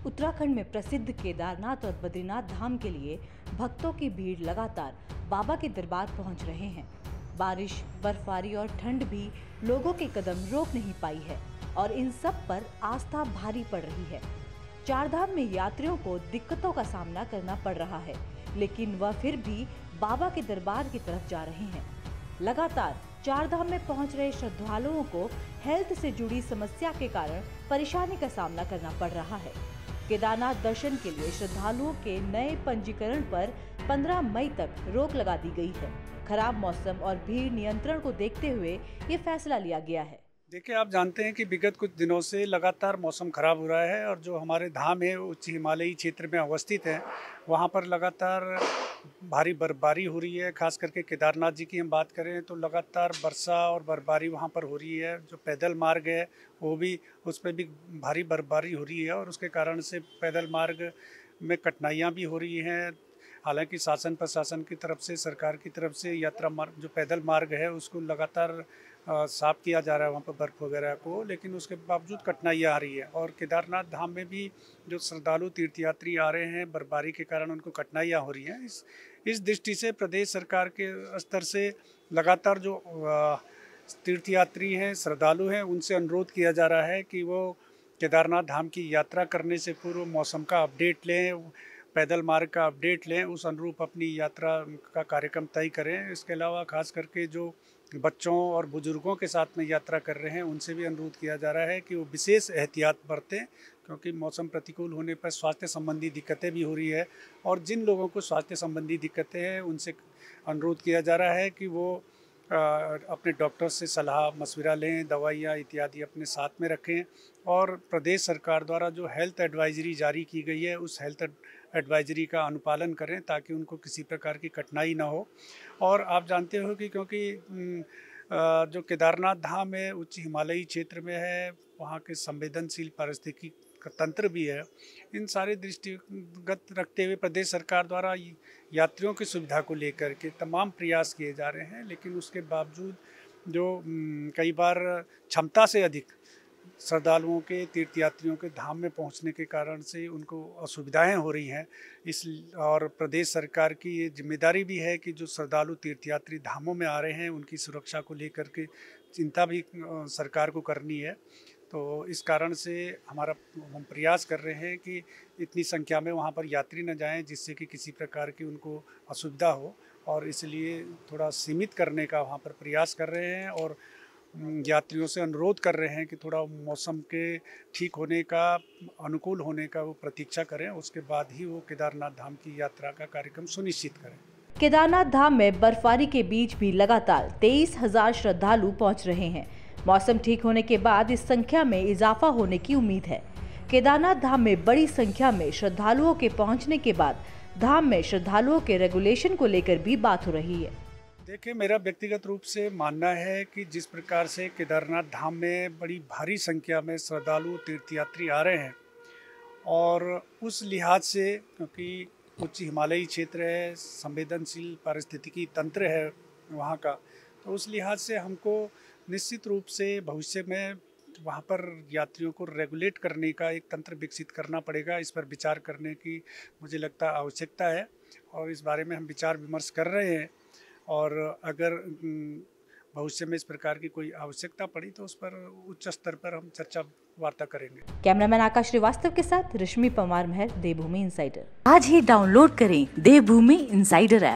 उत्तराखंड में प्रसिद्ध केदारनाथ और बद्रीनाथ धाम के लिए भक्तों की भीड़ लगातार बाबा के दरबार पहुंच रहे हैं। बारिश, बर्फबारी और ठंड भी लोगों के कदम रोक नहीं पाई है और इन सब पर आस्था भारी पड़ रही है। चारधाम में यात्रियों को दिक्कतों का सामना करना पड़ रहा है, लेकिन वह फिर भी बाबा के दरबार की तरफ जा रहे हैं। लगातार चारधाम में पहुंच रहे श्रद्धालुओं को हेल्थ से जुड़ी समस्या के कारण परेशानी का सामना करना पड़ रहा है। केदारनाथ दर्शन के लिए श्रद्धालुओं के नए पंजीकरण पर 15 मई तक रोक लगा दी गई है। खराब मौसम और भीड़ नियंत्रण को देखते हुए ये फैसला लिया गया है। देखिए, आप जानते हैं कि विगत कुछ दिनों से लगातार मौसम खराब हो रहा है और जो हमारे धाम है उच्च हिमालयी क्षेत्र में अवस्थित है, वहाँ पर लगातार भारी बर्फबारी हो रही है। खास करके केदारनाथ जी की हम बात करें तो लगातार वर्षा और बर्फबारी वहाँ पर हो रही है। जो पैदल मार्ग है वो भी, उस पर भी भारी बर्फबारी हो रही है और उसके कारण से पैदल मार्ग में कठिनाइयाँ भी हो रही हैं। हालांकि शासन प्रशासन की तरफ से, सरकार की तरफ से यात्रा मार्ग, जो पैदल मार्ग है उसको लगातार साफ किया जा रहा है वहाँ पर बर्फ़ वगैरह को, लेकिन उसके बावजूद कठिनाइयाँ आ रही है। और केदारनाथ धाम में भी जो श्रद्धालु तीर्थयात्री आ रहे हैं, बर्फबारी के कारण उनको कठिनाइयाँ हो रही हैं। इस दृष्टि से प्रदेश सरकार के स्तर से लगातार जो तीर्थयात्री हैं, श्रद्धालु हैं, उनसे अनुरोध किया जा रहा है कि वो केदारनाथ धाम की यात्रा करने से पूर्व मौसम का अपडेट लें, पैदल मार्ग का अपडेट लें, उस अनुरूप अपनी यात्रा का कार्यक्रम तय करें। इसके अलावा खास करके जो बच्चों और बुजुर्गों के साथ में यात्रा कर रहे हैं उनसे भी अनुरोध किया जा रहा है कि वो विशेष एहतियात बरतें, क्योंकि मौसम प्रतिकूल होने पर स्वास्थ्य संबंधी दिक्कतें भी हो रही है। और जिन लोगों को स्वास्थ्य संबंधी दिक्कतें हैं उनसे अनुरोध किया जा रहा है कि वो अपने डॉक्टर से सलाह मशविरा लें, दवाइयाँ इत्यादि अपने साथ में रखें। और प्रदेश सरकार द्वारा जो हेल्थ एडवाइजरी जारी की गई है उस हेल्थ एडवाइजरी का अनुपालन करें ताकि उनको किसी प्रकार की कठिनाई ना हो। और आप जानते हो कि क्योंकि जो केदारनाथ धाम है उच्च हिमालयी क्षेत्र में है, वहाँ के संवेदनशील पारिस्थितिकी का तंत्र भी है। इन सारे दृष्टिगत रखते हुए प्रदेश सरकार द्वारा यात्रियों की सुविधा को लेकर के तमाम प्रयास किए जा रहे हैं, लेकिन उसके बावजूद जो कई बार क्षमता से अधिक श्रद्धालुओं के, तीर्थयात्रियों के धाम में पहुंचने के कारण से उनको असुविधाएं हो रही हैं। और प्रदेश सरकार की ये जिम्मेदारी भी है कि जो श्रद्धालु तीर्थयात्री धामों में आ रहे हैं उनकी सुरक्षा को लेकर के चिंता भी सरकार को करनी है। तो इस कारण से हम प्रयास कर रहे हैं कि इतनी संख्या में वहाँ पर यात्री न जाएं जिससे कि किसी प्रकार की उनको असुविधा हो, और इसलिए थोड़ा सीमित करने का वहाँ पर प्रयास कर रहे हैं। और यात्रियों से अनुरोध कर रहे हैं कि थोड़ा मौसम के ठीक होने का, अनुकूल होने का वो प्रतीक्षा करें, उसके बाद ही वो केदारनाथ धाम की यात्रा का कार्यक्रम सुनिश्चित करें। केदारनाथ धाम में बर्फबारी के बीच भी लगातार 23,000 श्रद्धालु पहुंच रहे हैं। मौसम ठीक होने के बाद इस संख्या में इजाफा होने की उम्मीद है। केदारनाथ धाम में बड़ी संख्या में श्रद्धालुओं के पहुंचने के बाद धाम में श्रद्धालुओं के रेगुलेशन को लेकर भी बात हो रही है। देखिए, मेरा व्यक्तिगत रूप से मानना है कि जिस प्रकार से केदारनाथ धाम में बड़ी भारी संख्या में श्रद्धालु तीर्थयात्री आ रहे हैं, और उस लिहाज से क्योंकि उच्च हिमालयी क्षेत्र है, संवेदनशील पारिस्थितिकी तंत्र है वहाँ का, तो उस लिहाज से हमको निश्चित रूप से भविष्य में वहाँ पर यात्रियों को रेगुलेट करने का एक तंत्र विकसित करना पड़ेगा। इस पर विचार करने की मुझे लगता है आवश्यकता है और इस बारे में हम विचार विमर्श कर रहे हैं। और अगर भविष्य में इस प्रकार की कोई आवश्यकता पड़ी तो उस पर उच्च स्तर पर हम चर्चा वार्ता करेंगे। कैमरामैन आकाश श्रीवास्तव के साथ रश्मि परमार महर, देवभूमि इंसाइडर। आज ही डाउनलोड करें देवभूमि इंसाइडर ऐप।